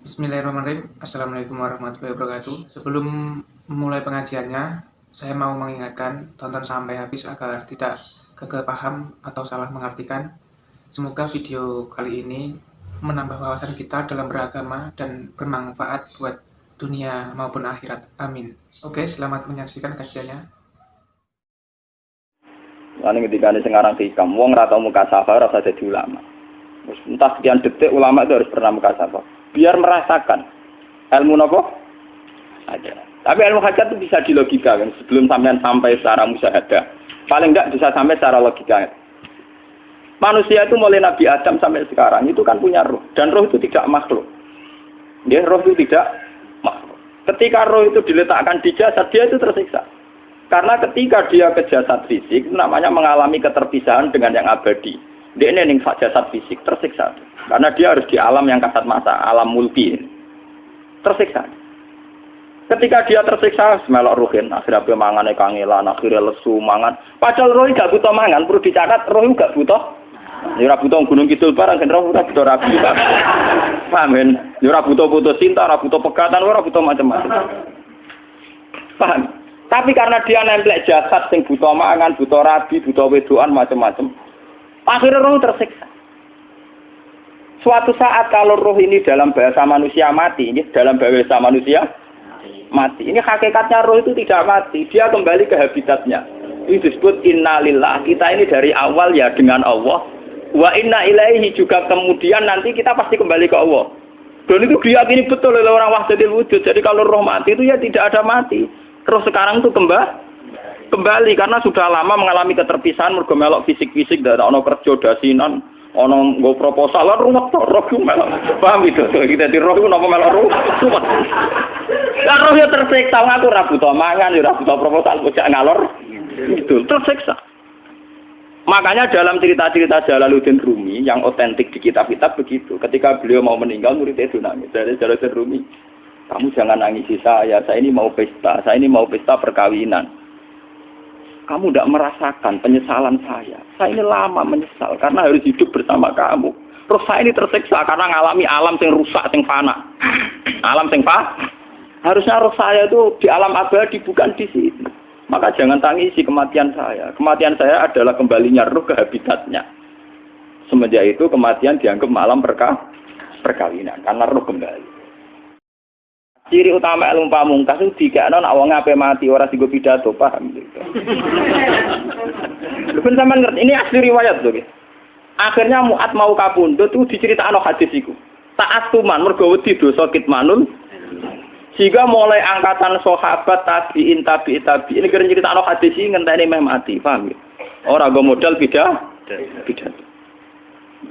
Bismillahirrahmanirrahim. Assalamualaikum warahmatullahi wabarakatuh. Sebelum memulai pengajiannya, saya mau mengingatkan tonton sampai habis agar tidak gagal paham atau salah mengartikan. Semoga video kali ini menambah wawasan kita dalam beragama dan bermanfaat buat dunia maupun akhirat. Amin. Oke, selamat menyaksikan kajiannya. Lalu ketika ini sekarang hikam, wong rata muka safa rasa jadi ulama. Entah sekian detik ulama itu harus pernah muka safa. Biar merasakan ilmu nopo aja. Tapi ilmu hajat itu bisa dilogikakan sebelum sampai secara musyahadah. Paling enggak bisa sampai secara logika. Manusia itu mulai Nabi Adam sampai sekarang itu kan punya roh, dan roh itu tidak makhluk. Ya, roh itu tidak makhluk. Ketika roh itu diletakkan di jasad, dia itu tersiksa. Karena ketika dia ke jasad fisik, namanya mengalami keterpisahan dengan yang abadi. Dia ini ning jasad fisik tersiksa. Karena dia harus di alam yang kasat mata, alam mulki. Tersiksa. Ketika dia tersiksa, melok ruhin, akhirnya dia mangan kangelan, akhirnya lesu mangan. Padahal roh gak butuh mangan, perlu dicatat roh gak butuh. Ya ora butuh gunung kidul barang, kan roh ora butuh ragu. Paham kan? Ya ora butuh putus cinta, ora butuh pegatan, ora butuh macam-macam. Paham? Tapi karena dia nempel jasad sing butuh mangan, butuh rabi, butuh wedoan macam-macam. Akhirnya roh tersiksa. Suatu saat kalau roh ini dalam bahasa manusia mati, ini dalam bahasa manusia mati. Ini hakikatnya roh itu tidak mati, dia kembali ke habitatnya. Ini disebut innalillah. Kita ini dari awal ya dengan Allah. Wa inna ilaihi juga kemudian nanti kita pasti kembali ke Allah. Dan itu diyakini betul oleh orang wahdatul wujud. Jadi kalau roh mati itu ya tidak ada mati. Roh sekarang itu kembali karena sudah lama mengalami keterpisahan mergo melok fisik-fisik dan ono kerja dasinan. Ono nggo proposal lan ruwet to roh ku melok. Paham itu? Kita di roh ku napa melok ruwet. Lah roh ya tersiksa ngaku ora butuh mangan, ya ora butuh proposal bocah ngalor. Itu tersiksa. Makanya dalam cerita-cerita Jalaluddin Rumi yang otentik di kitab-kitab begitu. Ketika beliau mau meninggal muridnya itu nangis. Dari Jalaluddin Rumi, kamu jangan nangisi saya ini mau pesta, saya ini mau pesta perkawinan. Kamu tidak merasakan penyesalan saya. Saya ini lama menyesal karena harus hidup bersama kamu. Terus saya ini tersiksa karena ngalami alam yang rusak, yang fana. Alam yang fana. Harusnya roh saya itu di alam abadi, bukan di sini. Maka jangan tangisi kematian saya. Kematian saya adalah kembalinya roh ke habitatnya. Semenjak itu kematian dianggap malam perkawinan. Karena roh kembali. Ciri utama ilmu pamungkas itu dikakno nek wong ape mati ora digo pidato, paham gitu. Lha ben sampean ngerti ini asli riwayat lho. Akhirnya Mu'ad mau kapundhut itu diceritakno hadis iku. Taat tuman mergo wedi dosa kitmanul. Sehingga mulai angkatan sahabat tabi'in ini kira ceritakno hadis iki ngenteni meh mati, paham ya? Ora go modal pidato.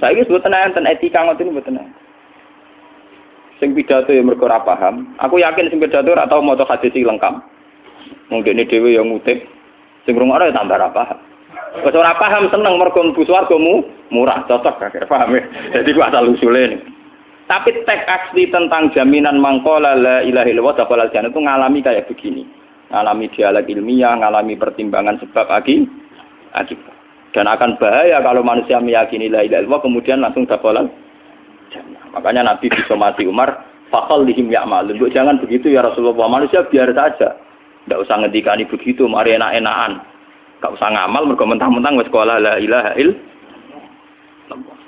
Saiki mboten enten etika ngoten mboten. Sing pidato ya mergo ora paham. Aku yakin sing pidato ora tau maca hadis iki lengkap. Wong dene dhewe ya ngutip. Sing rungokno ya tambah ora paham. Wis ora paham seneng mergo mlebu swargamu murah, cocok gak paham ya. Dadi ku asal usule ini. Tapi teks asli tentang jaminan mangkola la ilaha illallah dakhalal jannah itu ngalami kayak begini. Ngalami dialog ilmiah, ngalami pertimbangan sebab akibat. Dan akan bahaya kalau manusia meyakini la ilaha illallah kemudian langsung dakhalal jannah. Makanya Nabi disomati Umar, fakal lihim ya'malun. Jangan begitu ya Rasulullah. Manusia biar saja. Tidak usah ngendikani begitu, mari enak-enakan. Tidak usah ngamal, mergo mentang-mentang wis qala la ilaha illallah.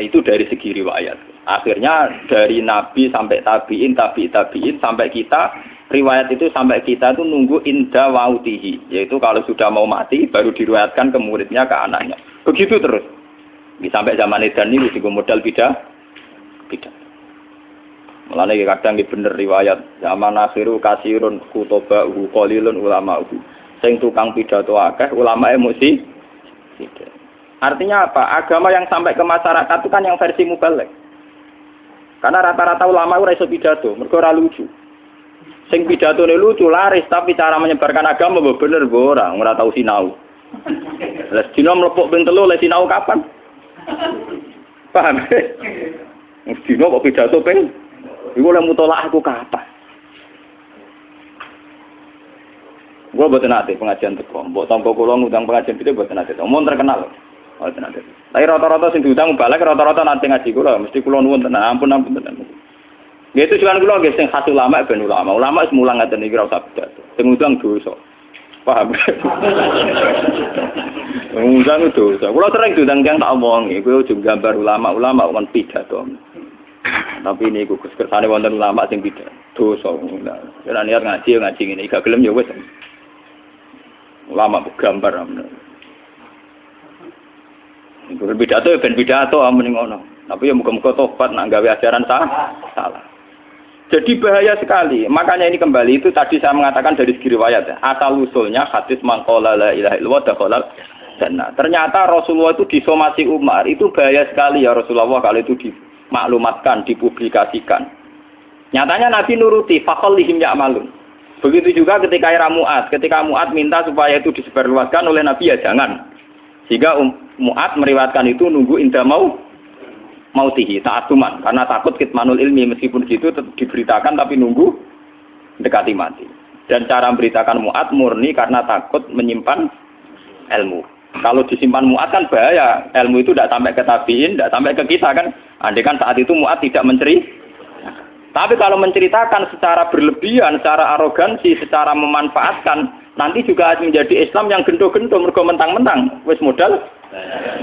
Itu dari segi riwayat. Akhirnya dari Nabi sampai tabi'in sampai kita, riwayat itu sampai kita itu nunggu inda wautihi. Yaitu kalau sudah mau mati, baru diriwayatkan ke muridnya, ke anaknya. Begitu terus. Sampai zaman edan ini juga modal beda. Mulane kadang iki bener riwayat zaman akhiru kasirun khutobahu qalilun ulama'u. Sing tukang pidato akeh ulamae mesti tidak. Artinya apa? Agama yang sampai ke masyarakat itu kan yang versi mubalek. Karena rata-rata ulama ora iso pidato, mergo ora lucu. Sing pidatone lucu laris tapi cara menyebarkan agama bener ora tau sinau. Lah dina mlepuk ping 3 le sinau kapan? Paham? Mesti kok pidato ping iku oleh mutolak aku kapan? Gua boten nate pengajian teko. Mbok tangga kula ngundang pengajian itu boten nate. Omong terkenal. Boten nate. Tapi rata-rata sing diundang balik rata-rata nate ngaji kula, mesti kula nuwun tenan. Ampun tenan. Nggih tujuan kula nggih sing khas ulama ben ulama. Ulama wis mulang ngaten iki ora usah pidato. Sing ngundang dosa. Paham? Ngundang dosa. Kula sering diundang yang tak omongi, kowe ojo gambar ulama kon pidato. Tapi ini Gus kersane wonten ulama sing pidato. Dosa. Ora niat ngaji ngene, gak gelem ya wis. Ulama gambar. Pidato ben pidato amun ngono. Tapi ya muga-muga tobat nak gawe ajaran salah. Jadi bahaya sekali. Makanya ini kembali itu tadi saya mengatakan dari segi riwayat ya. Asal usulnya hadis mangqala la ilaha illallah dakhalal jannah. Ternyata Rasulullah itu disomasi Umar. Itu bahaya sekali ya Rasulullah kalau itu dimaklumatkan, dipublikasikan. Nyatanya Nabi nuruti faqallihim ya'malun. Begitu juga ketika era Mu'ad. Ketika Mu'ad minta supaya itu disebarluaskan oleh Nabi ya jangan. Sehingga Mu'ad meriwayatkan itu nunggu indah mautihi ta'atuman karena takut kitmanul ilmi meskipun gitu tetap diberitakan tapi nunggu dekati mati. Dan cara memberitakan Mu'ad murni karena takut menyimpan ilmu. Kalau disimpan Mu'ad kan bahaya, ilmu itu tidak sampai ke tabiin, tidak sampai ke kita kan. Andai kan saat itu Mu'ad tidak tapi kalau menceritakan secara berlebihan, secara arogansi, secara memanfaatkan, nanti juga menjadi Islam yang gendo-gendo mergo mentang-mentang wis modal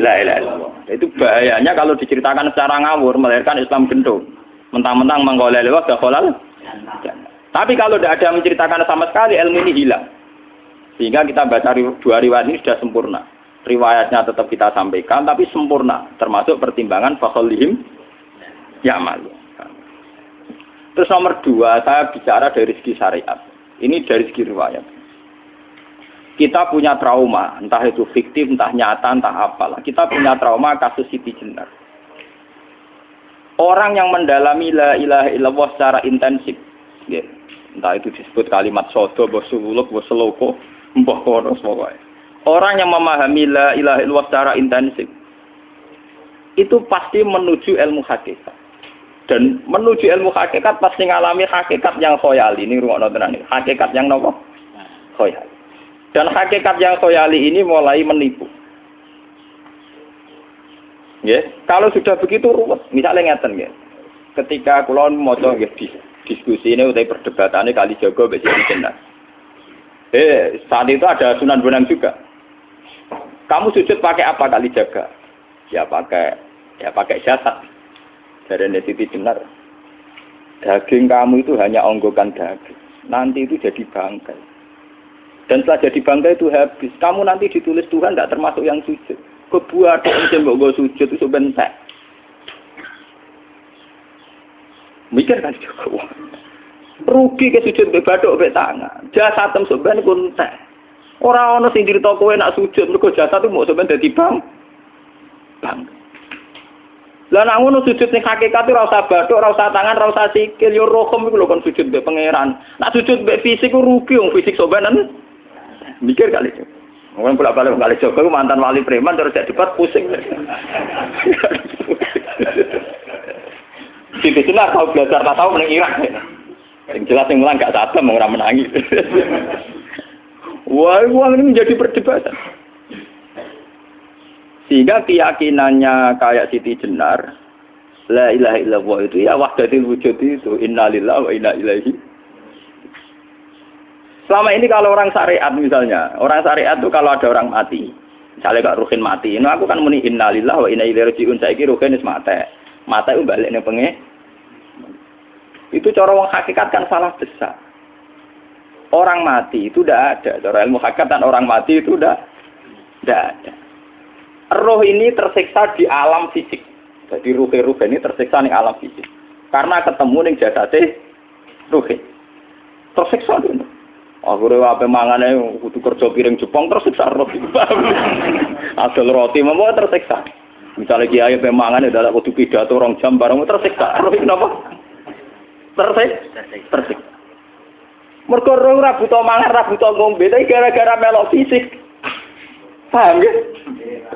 la ilaha illallah. Itu bahayanya kalau diceritakan secara ngawur melahirkan Islam gendo. Mentang-mentang mangqala la ilaha illallah. Tapi kalau tidak ada menceritakan sama sekali ilmu ini hilang. Sehingga kita baca dua riwayat ini sudah sempurna. Riwayatnya tetap kita sampaikan tapi sempurna, termasuk pertimbangan faqallihim ya'malu. Terus nomor 2, saya bicara dari segi syariat. Ini dari segi riwayat. Kita punya trauma, entah itu fiktif, entah nyata, entah apalah. Kita punya trauma kasus Siti Jenar. Orang yang mendalami la ilaha illallah secara intensif, ya, entah itu disebut kalimat sodo, bosululuk, boseloko, mbah kono semua. Orang yang memahami la ilaha illallah secara intensif, itu pasti menuju ilmu hakikat. Dan menuju ilmu hakikat pasti ngalami hakikat yang khoyali. Ini ruang tenan ini. Hakikat yang nopo? Khoyali. Dan hakikat yang khoyali ini mulai menipu. Ya, kalau sudah begitu ruwet. Misalnya ngeten ya. Ketika kula maca nggih diskusi ini utai perdebatannya kali jago mbek Siti Jenar. Saat itu ada Sunan Bonang juga. Kamu sujud pakai apa kali jaga? Ya pakai jasad. Dari Siti Jenar, daging kamu itu hanya onggokan daging. Nanti itu jadi bangkai. Dan setelah jadi bangkai itu habis. Kamu nanti ditulis Tuhan tidak termasuk yang sujud. Kebuat orang mbok go sujud itu bentek. Mikir kan juga. Rugi ke sujud mbek bathuk mbek tangan. Jasad tem sampean ku entek. Ora ana sing crita kowe nak sujud mergo jasad itu mbok sampean dadi bang. Lah nek ngono sujud ning hakikat ora usah bathuk, ora usah tangan, ora usah sikil, yo rohem iku lho kon sujud mbek pangeran. Nek sujud mbek fisik ku rugi wong fisik sobanan. Mikir kali. Wong bolak-balik kali Joko mantan wali preman terus jadi debat pusing. Siti Jenar tahu belajar tasawuf ning Irak. Yang jelas yang mulang gak sadam ora menangi. Wah, uang ini menjadi perdebatan. Sehingga keyakinannya kayak Siti Jenar, la ilaha illallah itu ya wahdatul wujud itu, innalillahi wa inna ilaihi. Selama ini kalau orang syariat misalnya, orang syariat itu kalau ada orang mati, misalnya Kak Ruhin mati, ini aku kan muni innalillahi wa inna ilaihi raji'un, saiki Ruhin wis mati. Mati itu balik ning pengen. Itu cara wong hakikat kan salah besar. Orang mati itu tidak ada, cara ilmu hakikat dan orang mati itu tidak ada. Roh ini tersiksa di alam fisik. Jadi ruh ini tersiksa di alam fisik. Karena ketemu ning jasate ruh. Tersiksa itu. Akhire ape mangane kudu kerja piring Jepang tersiksa roh. Asal roti mau tersiksa. Misalnya kiai ape mangane dadak kudu pidato 2 jam bareng tersiksa. Roh iki napa? Tersiksa. Mergo roh ora buta mangan, ora buta ngombe, tapi gara-gara melok fisik. Paham ya?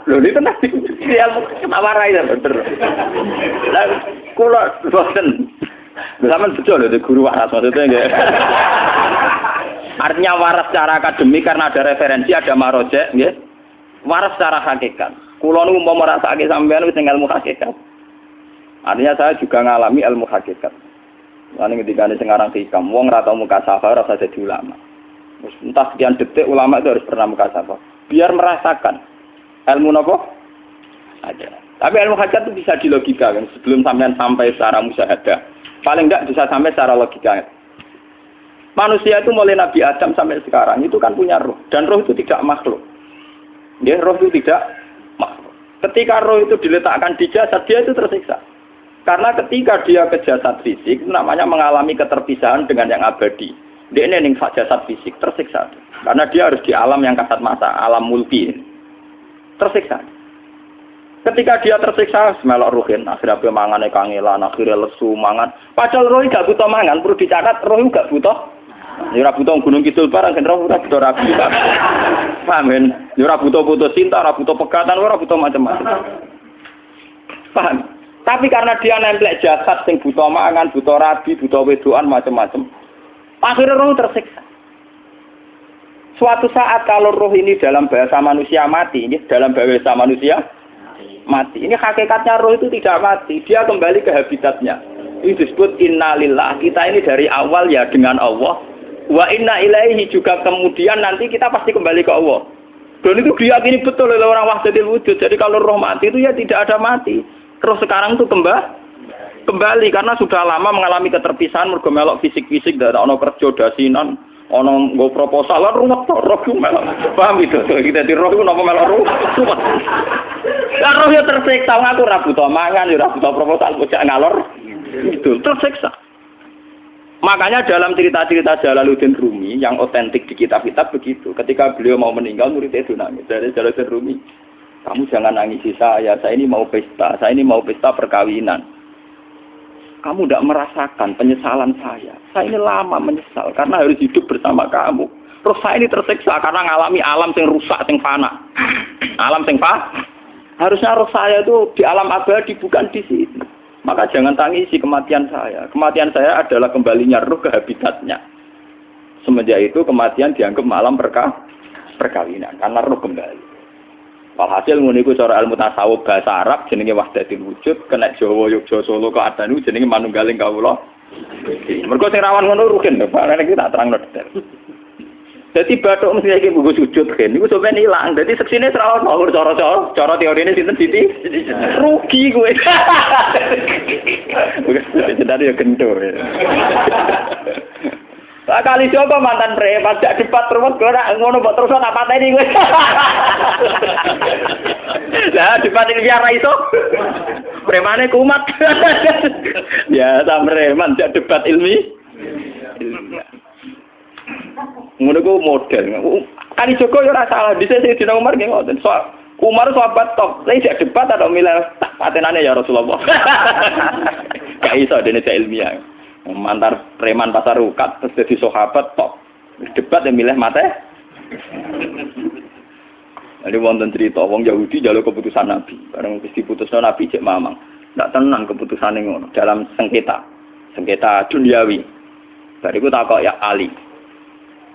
Lho ini tenang ilmu kenawarai ya bener. Lah kula boten. Sampeyan betul lho guru waras maksudnya nggih. Artinya waras secara akademik karena ada referensi, ada marojek nggih. Waras secara hakikat. Kula niku umpama rasake sampeyan wis ilmu hakikat. Artinya saya juga ngalami ilmu hakikat. Lan ketika sing aran hikam, wong ora tau mukasafah ora usah dadi ulama. Wis entah sekian detik ulama itu harus pernah mukasafah. Biar merasakan ilmu napa? Ada. Tapi ilmu hajat itu bisa dilogikakan sebelum sampai secara musyahadah. Paling enggak bisa sampai secara logika. Manusia itu mulai Nabi Adam sampai sekarang itu kan punya roh. Dan roh itu tidak makhluk. Ya, roh itu tidak makhluk. Ketika roh itu diletakkan di jasad, dia itu tersiksa. Karena ketika dia ke jasad fisik, itu namanya mengalami keterpisahan dengan yang abadi. Dia ini ning jasad fisik, tersiksa. Karena dia harus di alam yang kasat mata, alam mulki. Tersiksa. Ketika dia tersiksa, melok ruhin, akhirnya dia mangane kangelan, akhirnya lesu mangan. Padahal roh gak butuh mangan, perlu dicatat roh gak butuh. Ya ora butuh gunung kidul barang kan roh ora butuh rabi. Paham kan? Ya ora butuh putus cinta, ora butuh pegatan, ora butuh macam-macam. Paham? Tapi karena dia nemplek jasad sing butuh mangan, butuh rabi, butuh wedoan macam-macam. Akhirnya roh tersiksa. Suatu saat kalau roh ini dalam bahasa manusia mati, ini dalam bahasa manusia mati. Ini hakikatnya roh itu tidak mati, dia kembali ke habitatnya. Ini disebut innalillah. Kita ini dari awal ya dengan Allah. Wa inna ilaihi juga kemudian nanti kita pasti kembali ke Allah. Dan itu diyakini betul oleh orang wahdatul wujud. Jadi kalau roh mati itu ya tidak ada mati. Roh sekarang itu kembali karena sudah lama mengalami keterpisahan mergo melok fisik-fisik dak ono kerja dasinan, ono nggo proposal lan ruwet roh ku melok. Paham itu? Kita di roh ku napa melok roh. Lah roh ya tersiksa aku ora butuh mangan, ora butuh proposal bocah ngalor. Itu tersiksa. Makanya dalam cerita-cerita Jalaluddin Rumi yang otentik di kitab-kitab begitu. Ketika beliau mau meninggal, muridnya itu nangis. Dari Jalaluddin Rumi, kamu jangan nangisi saya ini mau pesta, perkawinan. Kamu tidak merasakan penyesalan saya. Saya ini lama menyesal karena harus hidup bersama kamu. Terus saya ini tersiksa karena mengalami alam yang rusak, yang fana. Alam yang fana. Harusnya roh saya itu di alam abadi, bukan di sini. Maka jangan tangisi kematian saya. Kematian saya adalah kembalinya roh ke habitatnya. Semenjak itu kematian dianggap malam perkawinan. Karena roh kembali. Walhasil nguniku cara ilmu tasawuf bahasa Arab jenenge wahdatul wujud. Kena Jawa Yogyakarta Solo ke Adanu jenenge manunggaling kawula. Mergo sing rawan ngono rugen. Barane iki tak terangno detail. Jadi batuk mesti iki buku sujud kan. Niku sampeyan ilang. Dadi seksine ora ono cara teorine sinten Siti? Rugi kowe. Bukan sedari ya gendor. Pak kali coba mantan preman jak debat terus kowe ora ngono mbok terus tak pateni kowe. Lah debat ini biar ra iso. Premane kumat. Ya ta preman jak debat ilmi. Ngono ku model. Kali Joko yo ora salah. Dise sing dina Umar nggih ngoten. Umar sahabat top. Lah isih debat atau milih tak patenane ya Rasulullah. Gak iso dene ilmiah. Mantar preman pasar rukat terus dadi sahabat top. Debat yang milih mate. Ada wonten cerita wong Yahudi njaluk keputusan Nabi. Bareng wis diputusno Nabi cek mamang. Ndak tenang keputusane ngono dalam sengketa duniawi. Bariku takok ya Ali.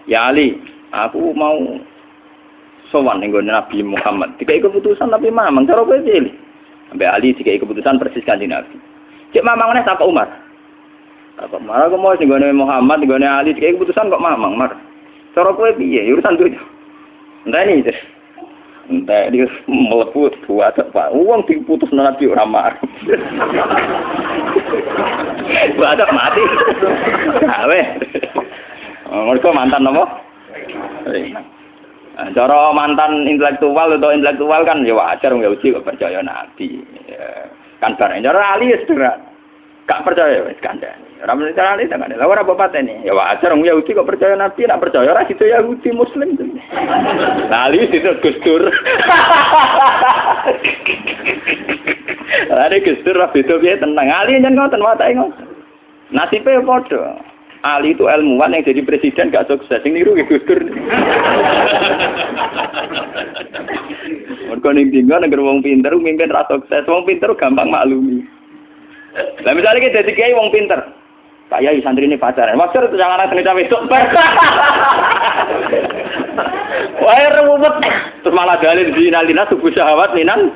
Ya Ali, aku mau sowan ning Nabi Muhammad. Dikai keputusan tapi mamang cara kowe pilih. Sampai Ali dikai keputusan persis kanjeng Nabi. Cek mamang meneh takok Umar. Takok Umar aku mau sing Muhammad, ning Ali dikai keputusan kok mamang, Mar. Cara kowe piye? Urusan dunya. Enteni iki. Entah dia melepuh buat apa? Uang diputus Nabi ora marah. Buat mati. Gawe. Mereka mantan apa? Cara mantan intelektual atau intelektual kan ya wajar wong Yahudi kok percaya Nabi. Ya, kan bareng cara Ali ya sederhana. Gak percaya wis kandhani. Ora mesti cara Ali tenan. Lah ora bapatene. Ya wajar wong Yahudi kok percaya Nabi, nek percaya ora situ Yahudi Muslim. Lah Ali situ Gus Dur. Lah Gus Dur beda piye tenang. Ali nyen ngoten watake ngoten. Nasibe padha. Ali itu ilmuwan yang jadi presiden gak sukses. Sing niru Gus Dur. Mergo ning dinggo nek wong pinter mimpin ra sukses. Wong pinter gampang maklumi. Lah misalnya kita jadi kiai wong pinter. Kaya santri ini pacaran. Maksud itu jangan ada cerita besok. Wah ruwet. Terus malah dalil dinalina subuh syahwat minan.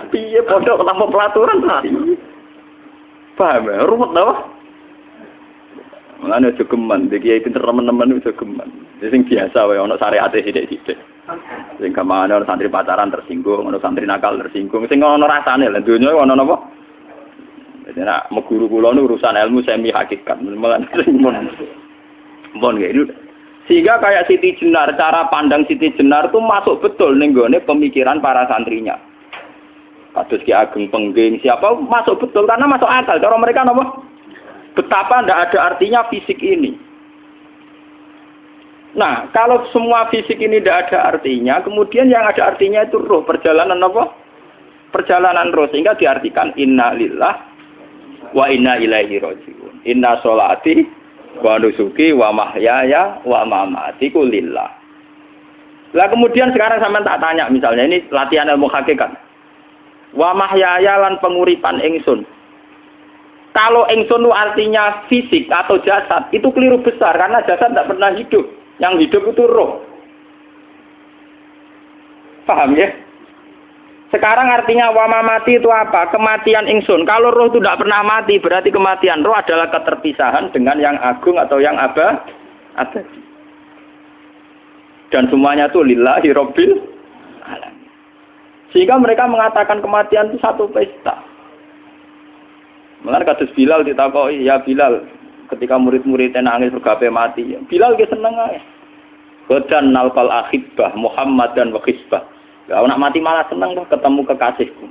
Piye pondok tanpa pelaturan. Paham ya? Ruwet apa? Mulane aja geman, iki kiai pinter teman-teman aja geman. Sing biasa wae ana syariate sithik-sithik. Sing gamane ana santri pacaran tersinggung, ana santri nakal tersinggung, sing ana rasane lha donya ana napa? Dadi nek guru kula nu urusan ilmu semi hakikat. Mulane mon gitu. Sehingga kayak Siti Jenar, cara pandang Siti Jenar itu masuk betul ning gone pemikiran para santrinya. Kados Ki Ageng Pengging, siapa masuk betul karena masuk akal. Cara mereka napa? Betapa tidak ada artinya fisik ini. Nah, kalau semua fisik ini tidak ada artinya, kemudian yang ada artinya itu roh, perjalanan apa? Perjalanan roh, sehingga diartikan inna lillah wa inna ilaihi raji'un. Inna sholati wa nusuki wa mahyaya wa mamati ku lillah. Lah kemudian sekarang sampean tak tanya misalnya, ini latihan ilmu hakikat. Wa mahyaya lan penguripan ingsun. Kalau ingsun itu artinya fisik atau jasad, itu keliru besar karena jasad tidak pernah hidup. Yang hidup itu roh. Paham ya? Sekarang artinya wama mati itu apa? Kematian ingsun. Kalau roh itu tidak pernah mati, berarti kematian roh adalah keterpisahan dengan yang agung atau yang abadi. Dan semuanya itu lillahi rabbil alamin. Sehingga mereka mengatakan kematian itu satu pesta. Mulane kados Bilal ditakoki, ya Bilal, ketika murid-muridnya nangis bergape mati, Bilal ge seneng ae. Godan nalqal akhibah Muhammad dan wakhisbah. Lah nak mati malah seneng tuh ketemu kekasihku.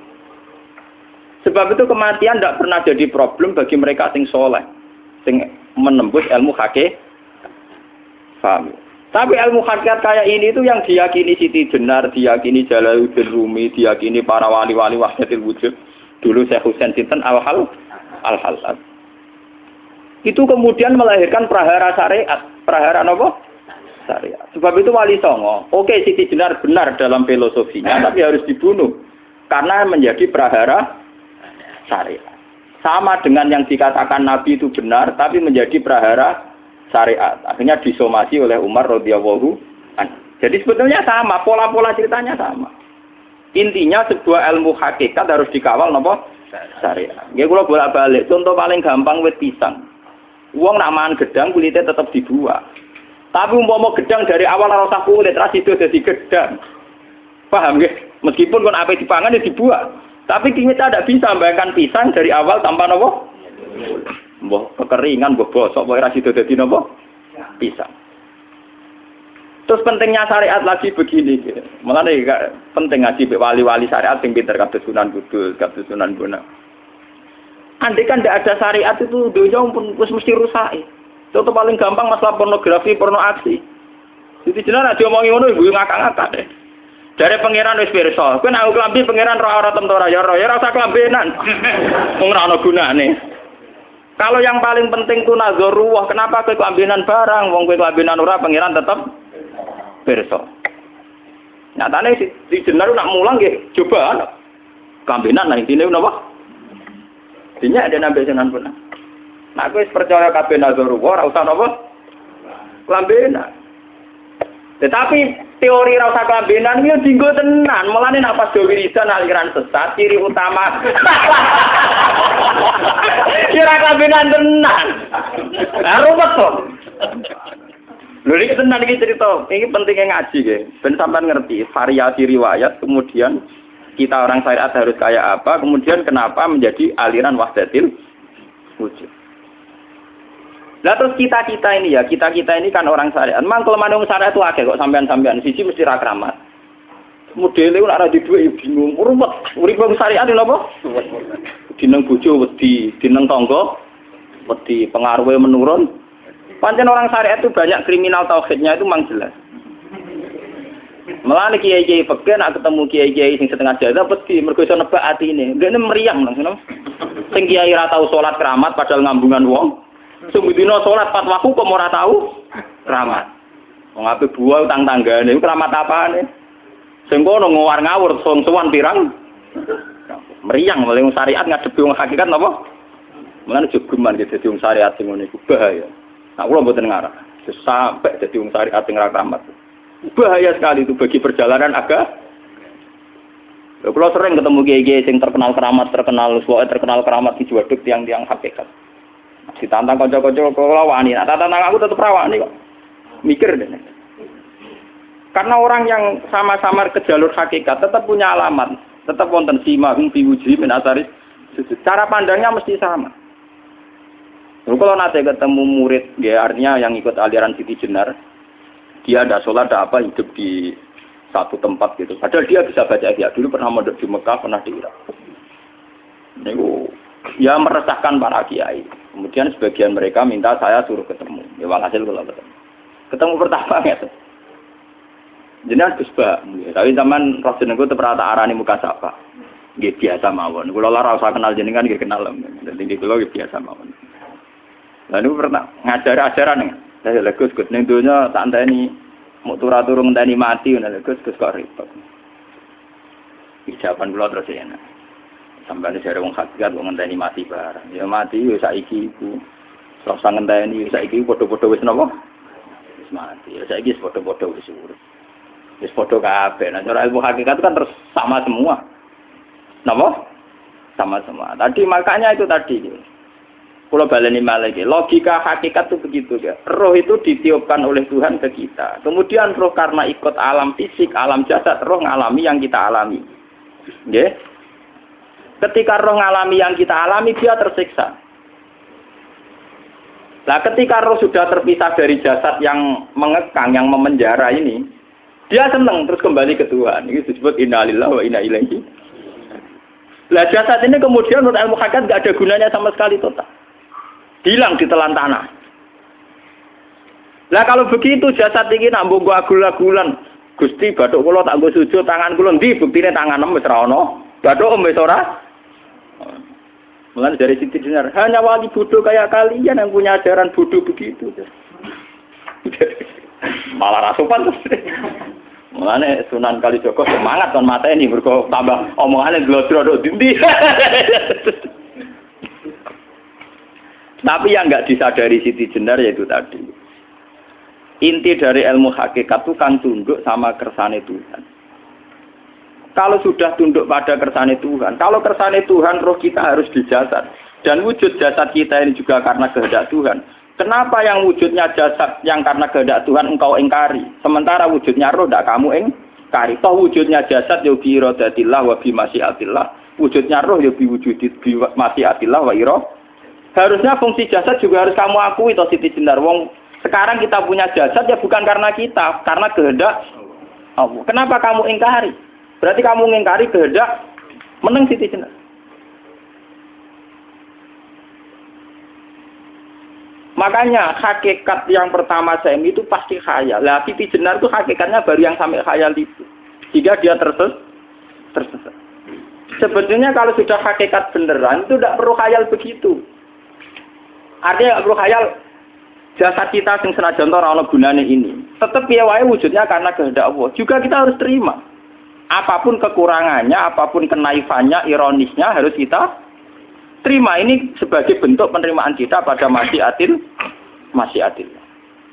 Sebab itu kematian tidak pernah jadi problem bagi mereka sing soleh, sing menembus ilmu hakikat. Paham? Tapi ilmu hakikat kayak ini itu yang diyakini Siti Jenar, diyakini Jalaluddin Rumi, diyakini para wali-wali wahdatul wujud. Dulu Syekh Husain Sinten Al-Halal. Itu kemudian melahirkan prahara syariat. Prahara apa? Syariat. Sebab itu Wali Songo, oke Siti Jenar benar dalam filosofinya, tapi harus dibunuh. Karena menjadi prahara syariat. Sama dengan yang dikatakan Nabi itu benar, tapi menjadi prahara syariat. Akhirnya disomasi oleh Umar radhiyallahu anhu. Jadi sebetulnya sama, pola-pola ceritanya sama. Intinya sebuah ilmu hakikat harus dikawal napa? Syariat. Nggih kula bolak-balik, contoh paling gampang wit pisang. Wong nak mangan gedang kulitnya tetap dibuat. Tapi umpama gedang dari awal ora usah kulit, ra sido dadi gedang. Paham nggih? Meskipun kon ape dipangan ya dibuat. Tapi kita tidak bisa membayangkan pisang dari awal tanpa napa? Mbah kekeringan, mbah bosok, mbah ra sido dadi napa? Pisang. Terus pentingnya syariat lagi begini, gitu. Makanya penting ngaji wali-wali syariat yang pinter kados Sunan Kudus, kados Sunan Bonang. Andai kan tidak ada syariat itu dunia pun mesti rusak. Contoh paling gampang masalah pornografi, porno aksi. Jadi jenar ada omongi ngono ibu ngakak-ngakak deh. Dari pangeran wis pirsa, kowe nek klambi pangeran ora tentora ya ora usah klambenan. Wong ora ana gunane. Kalau yang paling penting itu nazarullah, kenapa kowe klambenan barang, wong kowe klambenan ora pangeran tetap pirsa. Nyatane si jenar nak mulang nggih coba kambenan lah intine napa? Dinya ada nabi Sunan Bonang. Nek wis percaya kabeh nazarullah ora usah napa? Kambenan. Tetapi teori ra usah kambenan iki dinggo tenan. Mulane nek pas wiridan aliran sesat ciri utama. Kira kambenan tenan. Lah ruwet to. Lho iki tenan iki cerita, ini pentingnya ngaji nggih. Ben sampean ngerti variasi riwayat, kemudian kita orang syariat harus kayak apa, kemudian kenapa menjadi aliran wahdatil wujud. Lah terus kita ini ya, kita ini kan orang syariat. Memang kelemahan orang syariat itu akeh kok sampean-sampean siji mesti ra kramat. Modele ora di dhuwit ya bingung, ruwet. Urip wong syariat lho apa? Dineng bojo wedi, dineng tangga wedi, pengaruhe menurun. Pancen orang syariat itu banyak kriminal tauhidnya itu memang jelas. Malah kiai-kiai peke nak ketemu kiai-kiai sing setengah jadah wedi mergo iso nebak atine. Ndekne meriang langsung. Sing kiai ra tau salat keramat padahal ngambungan wong. Sing dina salat pas waktu kok ora tau keramat. Wong ape buah utang tanggane iku keramat apane? Sing kono ngawar ngawur sowan pirang. Meriang oleh wong syariat ngadepi wong hakikat napa? Mulane jogeman gitu dadi wong syariat sing ngene iku bahaya. Nah, kula mboten ngarah. Sampai dadi wong syariat sing ra keramat. Bahaya sekali itu bagi perjalanan agama. Kula sering ketemu kiai-kiai sing terkenal keramat di Juwaduk tiang-tiang hakikat. Ditantang kanca-kanca kula wani, nak tantang aku tetep ra wani kok. Mikir deh. Karena orang yang sama-sama ke jalur hakikat tetap punya alamat, tetap wonten simahum fi wujuhi min atharis sujud. Cara pandangnya mesti sama. Kalau nanti ketemu murid, ya artinya yang ikut aliran Siti Jenar, dia ada sholat, ada apa, hidup di satu tempat gitu. Padahal dia bisa baca ihya. Dulu pernah mondok di Mekah, pernah di Irak. Itu ya meresahkan para kiai. Kemudian sebagian mereka minta saya suruh ketemu. Ya walhasil kalau ketemu. Ketemu pertama gitu. Jenengan Gus Ba, tapi zaman roh jenengku tetep rata arani muka sapa. Nggih biasa mawon. Kula ora usah kenal jenengan nggih kenal. Dadi kula nggih biasa mawon. Lalu pernah ngajar-ajaran saya Gus ning donya tak enteni mau turu ngenteni mati ngono Gus kok repot. Jawaban kula terus enak. Sampai jare wong hakikat wong ngenteni mati barang. Ya mati yo saiki iku. Rasa ngenteni saiki padha-padha wis napa? Wis mati. Ya saiki wis padha-padha wis urip. Wis padha kabeh. Nah cara ilmu hakikat kan terus sama semua. Napa? Sama semua. Tadi makanya itu tadi. Kalau baleni malih, logika hakikat itu begitu ya. Roh itu ditiupkan oleh Tuhan ke kita. Kemudian roh karena ikut alam fisik, alam jasad, roh ngalami yang kita alami. Nggih. Ketika roh ngalami yang kita alami, dia tersiksa. Nah, ketika roh sudah terpisah dari jasad yang mengekang, yang memenjara ini, dia senang terus kembali ke Tuhan. Ini disebut inna lillahi wa inna ilaihi. Lah jasad ini kemudian menurut ilmu hakikat nggak ada gunanya sama sekali total. Hilang di telan tanah. Lah kalau begitu jasad iki nak mbok agul-agulan, Gusti bathuk kula tak nggo sujud tangan kula ndi buktine tanganem wis ra ono. Bathuk wis ora. Mulane dari Siti Jenar, hanya wali bodoh kayak kalian yang punya ajaran bodoh begitu. Malah ra sopan. Mulane Sunan Kalijaga semangat kon mateni mergo tambah omongane glodro nduk ndi. Tapi yang nggak disadari Siti Jenar yaitu tadi. Inti dari ilmu hakikat itu kan tunduk sama kersane Tuhan. Kalau sudah tunduk pada kersane Tuhan, kalau kersane Tuhan roh kita harus di jasad. Dan wujud jasad kita ini juga karena kehendak Tuhan. Kenapa yang wujudnya jasad yang karena kehendak Tuhan engkau ingkari? Sementara wujudnya roh tidak kamu ingkari. Toh wujudnya jasad ya bi iradatillah wa bi masyiatillah. Wujudnya roh ya bi wujudi bi masyiatillah wa iradatillah. Harusnya fungsi jasad juga harus kamu akui toh Siti Jenar. Wong sekarang kita punya jasad ya bukan karena kita, karena kehendak Allah. Kenapa kamu ingkari? Berarti kamu ingkari kehendak meneng Siti Jenar. Makanya hakikat yang pertama saya itu pasti khayal. Lah Siti Jenar itu hakikatnya baru yang sampai khayal itu. Jika dia tersesat. Sebetulnya kalau sudah hakikat beneran itu tidak perlu khayal begitu. Artinya perlu khayal jasad kita sing senajan ora ana gunane ini. Tetap piye wae wujudnya karena kehendak Allah. Juga kita harus terima. Apapun kekurangannya, apapun kenaifannya, ironisnya harus kita terima. Ini sebagai bentuk penerimaan kita pada masyiatil.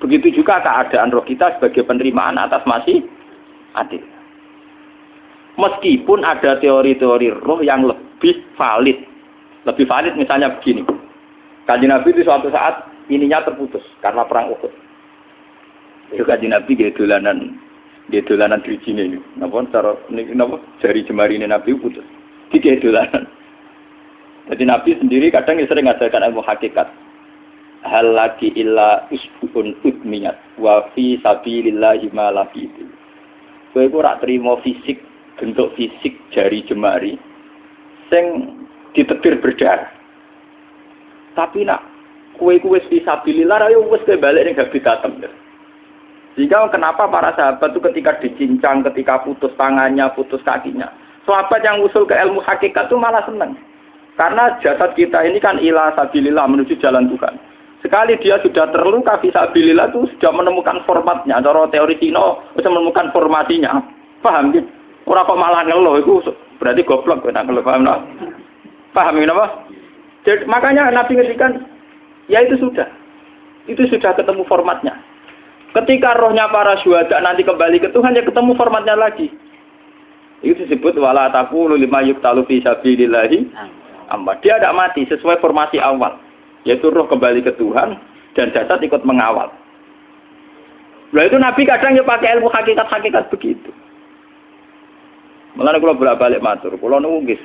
Begitu juga keadaan roh kita sebagai penerimaan atas masyiatil. Meskipun ada teori-teori roh yang lebih valid. Lebih valid misalnya begini. Kanjeng Nabi itu suatu saat ininya terputus karena perang Uhud. Itu Kanjeng Nabi dia dolanan drijine ini. Napa cara napa jari jemari ini Nabi putus. Dia dolanan. Jadi Nabi sendiri kadang sering ngajarkan ilmu hakikat. Hal lagi illa usbun udmiyat wa fi sabilillahi ma lafitu. Kowe ora trimo fisik, bentuk fisik jari jemari sing ditetir berdarah. Tapi nak kue fisabilillah ayo wis balik ning habitatem. Jika kenapa para sahabat itu ketika dicincang, ketika putus tangannya, putus kakinya, sahabat yang usul ke ilmu hakikat itu malah senang. Karena jasad kita ini kan ila sabilillah menuju jalan Tuhan. Sekali dia sudah terluka fisabilillah itu sudah menemukan formatnya. Cara teori Cina sudah menemukan formasinya. Paham gitu? Ora kok malah ngeluh itu berarti goblok nek ngeluh paham no? Paham napa? Jadi, makanya Nabi ngertikan, ya itu sudah ketemu formatnya. Ketika rohnya para syuhada nanti kembali ke Tuhan, ya ketemu formatnya lagi. Itu disebut wala taqulu lima yuqtalu fi sabilillahi amma. Dia tidak mati sesuai formasi awal. yaitu roh kembali ke Tuhan dan jasad ikut mengawal. Nah itu Nabi kadang ya pakai ilmu hakikat begitu. Mulane kula bolak-balik matur, kula niku nggih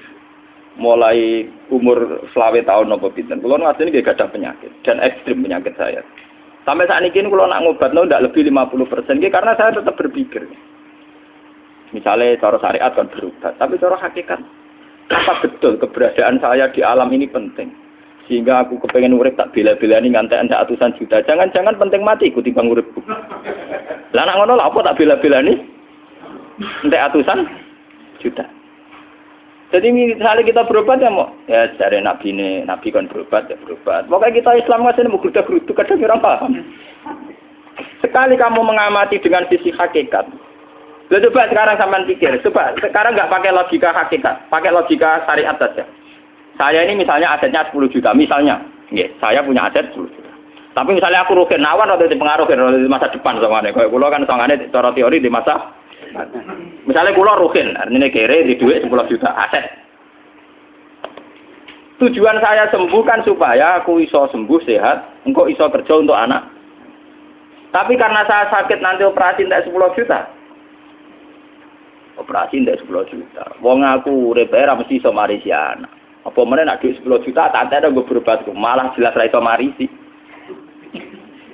mulai umur 20 tahun napa pinten. Kula ngasih nggih gadah penyakit dan ekstrim penyakit saya. Sampai saat ini kula nak ngobatno ndak lebih 50% nggih karena saya tetap berpikir. Misalnya cara syariat kan berobat, tapi cara hakikat apa betul keberadaan saya di alam ini penting? Sehingga aku kepengen urip tak bela-belani ngantek ndak atusan juta. Jangan-jangan penting mati iku timbang urip. Lah nek ngono lha apa tak bela-belani? Ndak atusan juta. Jadi misalnya kita berobat ya mau ya dari Nabi kan berobat ya berobat. Pokoknya kita Islam masih mau geruda-gerudu kadang orang paham. Sekali kamu mengamati dengan sisi hakikat. Coba sekarang sampean pikir, coba sekarang nggak pakai logika hakikat, pakai logika syariat saja. Saya ini misalnya asetnya 10 juta, misalnya, saya punya aset 10 juta. Tapi misalnya aku rugi nawan atau dipengaruhi di masa depan soalnya. Kalau kulo kan soalnya cara teori di masa, misalnya kulo rugi, artinya kere di duit 10 juta aset. Tujuan saya sembuh kan supaya aku iso sembuh sehat, engkau iso kerja untuk anak. Tapi karena saya sakit nanti operasi tidak 10 juta. Operasi tidak 10 juta. Wong aku repair mesti iso marisi anak. Apa meneh nak duit 10 juta tak ada gue berobat malah jelas ra iso marisi.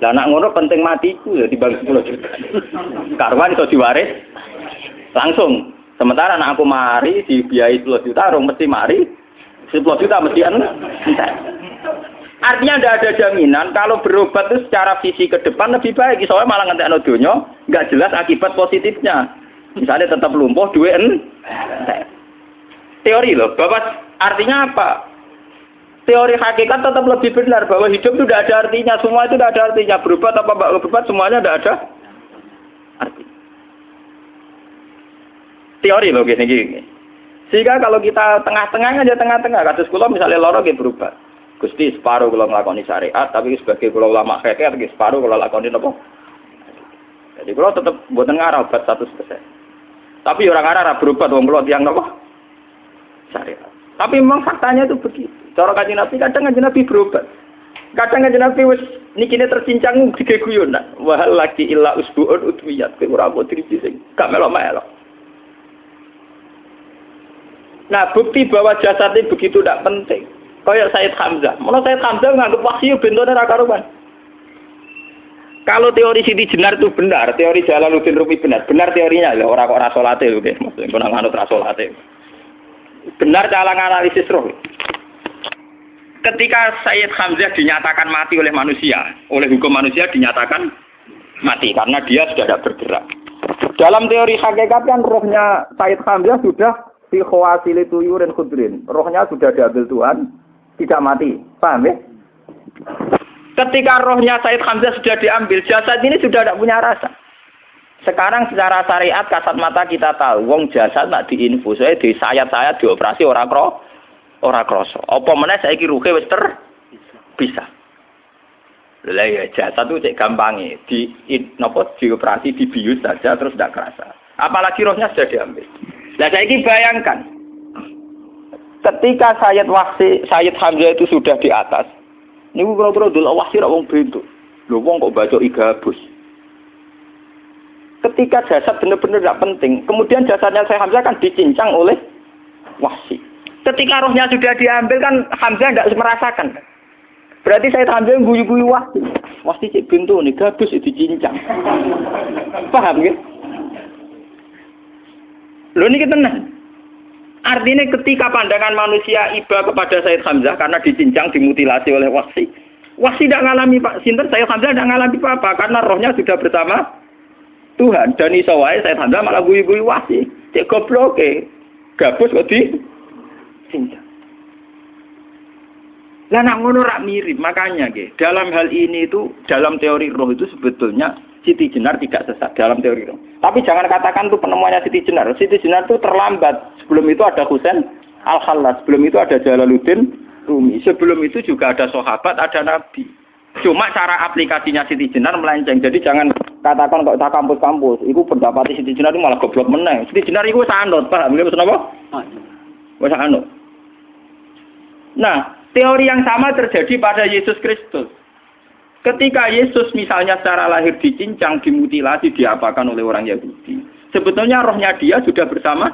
Lah nak ngono penting matiku ya dibagi 10 juta. Karwan iso diwaris langsung. Sementara anak aku mari dibiayai 10 juta rong mesti mari 10 juta mesti entek. Artinya tidak ada jaminan kalau berobat itu secara visi ke depan lebih baik. Soalnya malah ngentekno donya enggak jelas akibat positifnya. Misalnya tetap lumpuh duit teori loh, Bapak artinya apa? Teori hakikat tetap lebih benar bahwa hidup itu tidak ada artinya, semua itu tidak ada artinya. Berobat apa enggak berobat semuanya tidak ada arti. Teori loh gini. Sehingga kalau kita tengah-tengah aja tengah-tengah, kados kula misalnya loro nggih berobat. Gusti separuh kula nglakoni syariat, tapi sebagai kula ulama fikih iki separuh kula lakoni napa? Jadi kula tetep mboten ngarah obat 100%. Tapi orang ngarah berobat wong kula tiyang napa? Syariat. Tapi memang faktanya itu begitu. Cara Kanjeng Nabi kadang Kanjeng Nabi berobat. Kadang Kanjeng Nabi wis nikine tercincang dige guyonan. Wahal laki illa usbuun utwiyat. Ora apa triji sing gak melok-melok. Nah, bukti bahwa jasadnya begitu tidak penting. Kayak Sayyid Hamzah. Mula Sayyid Hamzah nganggep wahyu bentone ra karuan. Kalau teori Siti Jenar itu benar, teori Jalaluddin Rumi benar teorinya ya orang kok ra salate lho nggih, maksudnya kok nganut ra salate. Benar cara analisis roh. Ketika Sayyid Hamzah dinyatakan mati oleh manusia, oleh hukum manusia dinyatakan mati karena dia sudah tidak bergerak. Dalam teori hakikat kan rohnya Sayyid Hamzah sudah fi khawasili tuyurin khudrin. Rohnya sudah diambil Tuhan, tidak mati. Paham ya? Ketika rohnya Sayyid Hamzah sudah diambil, jasad ini sudah tidak punya rasa. Sekarang secara syariat kasat mata kita tahu, wong jasad nak diinfus, di sayat-sayat dioperasi ora kroso. Apa meneh saiki ruhe wis bisa. Lha ya jasad itu cek gampange, dioperasi dibius saja terus tidak kerasa. Apalagi rohnya sudah diambil. Nah saiki bayangkan, ketika Sayyid Hamzah itu sudah di atas, niku kira-kira delok wahsi ra wong bentuk. Lho wong kok baca igabus. Ketika jasad benar-benar tidak penting, kemudian jasadnya Sayyid Hamzah kan dicincang oleh wahsi. Ketika rohnya sudah diambil kan Hamzah tidak merasakan. Berarti Sayyid Hamzah guyu-guyu wahsi. Wahsi cek bentuk nih gabus dicincang. Paham ya? Lho niki tenan. Artinya ketika pandangan manusia iba kepada Sayyid Hamzah karena dicincang, dimutilasi oleh wahsi. Wahsi tidak mengalami Pak Sinten, Sayyid Hamzah tidak mengalami apa-apa karena rohnya sudah bersama Tuhan. Dan iso wae Sayyid Hamzah malah guyu-guyu wahsi. Cek gobloke. Gabus kok dicincang. Lah nak ngono rak mirip, makanya nggih. Dalam hal ini itu dalam teori roh itu sebetulnya Siti Jenar tidak sesat dalam teori roh. Tapi jangan katakan itu penemuannya Siti Jenar. Siti Jenar itu terlambat. Sebelum itu ada Husain Al-Khallas, sebelum itu ada Jalaluddin Rumi. Sebelum itu juga ada sahabat, ada nabi. Cuma cara aplikasinya Siti Jenar melenceng. Jadi jangan katakan kok tak kampus-kampus, itu pendapat Siti Jenar itu malah goblok meneng. Siti Jenar itu sanut, paham nggih maksud apa? Wis anut. Nah, Teori yang sama terjadi pada Yesus Kristus. Ketika Yesus misalnya secara lahir dicincang, dimutilasi, diapakan oleh orang Yahudi. Sebetulnya rohnya dia sudah bersama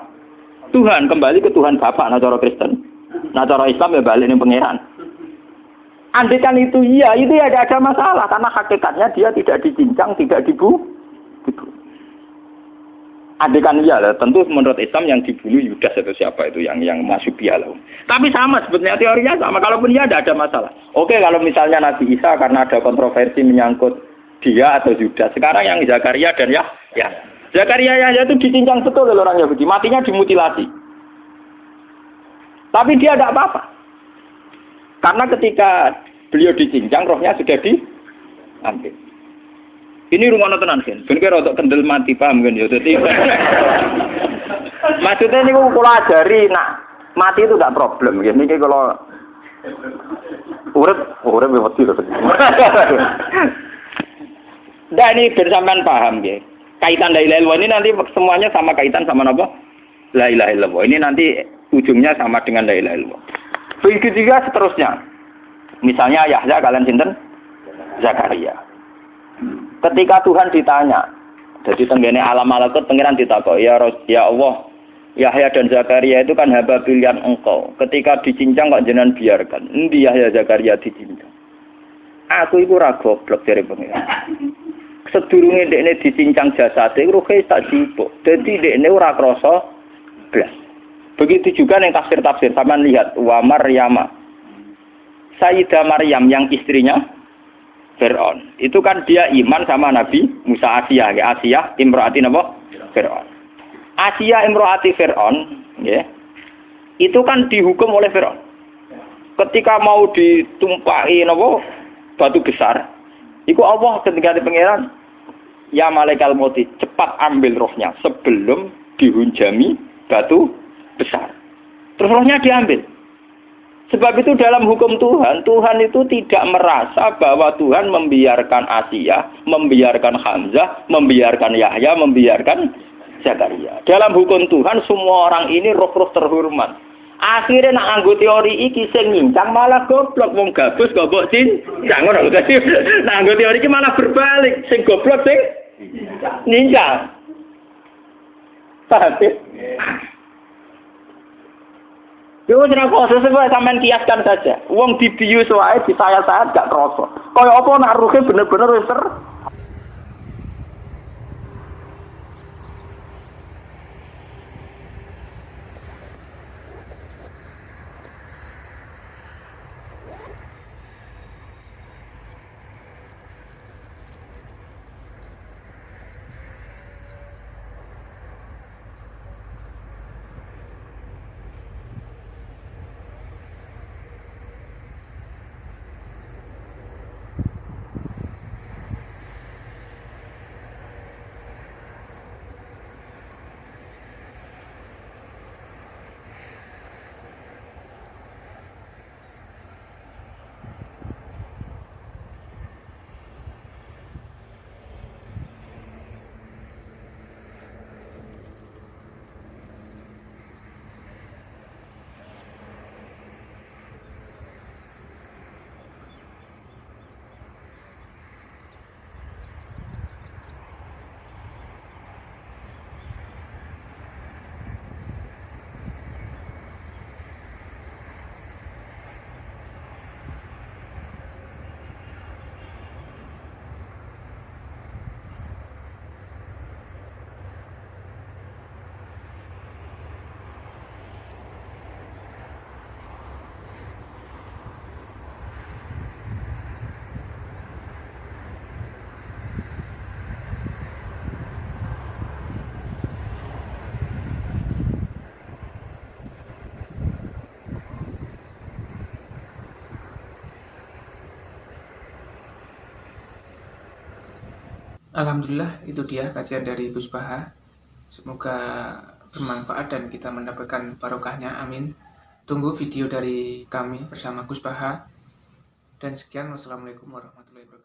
Tuhan, kembali ke Tuhan Bapa, nah cara Kristen. Nah cara Islam ya balik ning pangeran. Andaikan itu iya, itu ya tidak ada masalah karena hakikatnya dia tidak dicincang, tidak dibunuh. Andaikan iya, tentu menurut Islam yang dibunuh Yudas atau siapa itu yang masuk bialau. Tapi sama sebetulnya teorinya sama. Kalaupun iya tidak ada masalah. Oke, kalau misalnya Nabi Isa karena ada kontroversi menyangkut dia atau Yudas. Sekarang yang Zakaria dan ya Zakaria Yahya itu dicincang betul oleh orang Yahudi, matinya dimutilasi. Tapi dia tidak apa-apa. Karena ketika beliau dicincang, rohnya sudah diambil. Ini rumah tenan kan. Ben kira untuk kendel mati paham kan ya. Dadi maksudnya niku kula ajari mati itu tidak problem. Niki kalau urip wedi lho. Nah ini ben sampean paham nggih. Kaitan la ilaha illallah ini nanti semuanya sama kaitan sama apa? La ilaha illallah. Ini nanti ujungnya sama dengan la ilaha illallah. Begitu juga seterusnya. Misalnya Yahya kalian sinten? Zakaria. Ketika Tuhan ditanya, jadi tenggene alam malakut pengiran ditakok, ya Allah, Yahya dan Zakaria itu kan hamba pilihan engkau. Ketika dicincang kok jenengan biarkan. Endi Yahya Zakaria dicincang? Aku iku ora goblok dari pengiran. Sedurunge dekne dicincang jasate ruhe tak jipuk. Dadi dekne ora krasa blas. Begitu juga yang tafsir-tafsir, sampean lihat wa Maryama. Sayyidah Maryam yang istrinya Fir'aun. Itu kan dia iman sama Nabi Musa Asiyah, ya Asiyah imro'ati napa? Fir'aun. Asiyah imro'ati Fir'aun, ya. Itu kan dihukum oleh Fir'aun. Ketika mau ditumpahi napa? Batu besar. Iku Allah ketika di pangeran, ya malaikat maut, cepat ambil rohnya sebelum dihunjami batu besar. Terus rohnya diambil. Sebab itu dalam hukum Tuhan, Tuhan itu tidak merasa bahwa Tuhan membiarkan Asiyah, membiarkan Hamzah, membiarkan Yahya, membiarkan Zakaria. Dalam hukum Tuhan semua orang ini roh-roh terhormat. Akhirnya nak nganggo teori iki sing nyincang malah goblok, wong gabus goblok cincang ngono dadi. Nak nganggo teori iki malah berbalik, sing goblok sing nyincang. Paham? Yo ora kok sesuai sampean kiaskan saja. Wong dibius wae disayat-sayat gak krasa. Kaya apa nak ruhe bener-bener wis Alhamdulillah, itu dia kajian dari Gus Baha. Semoga bermanfaat dan kita mendapatkan barokahnya, amin. Tunggu video dari kami bersama Gus Baha. Dan sekian, wassalamualaikum warahmatullahi wabarakatuh.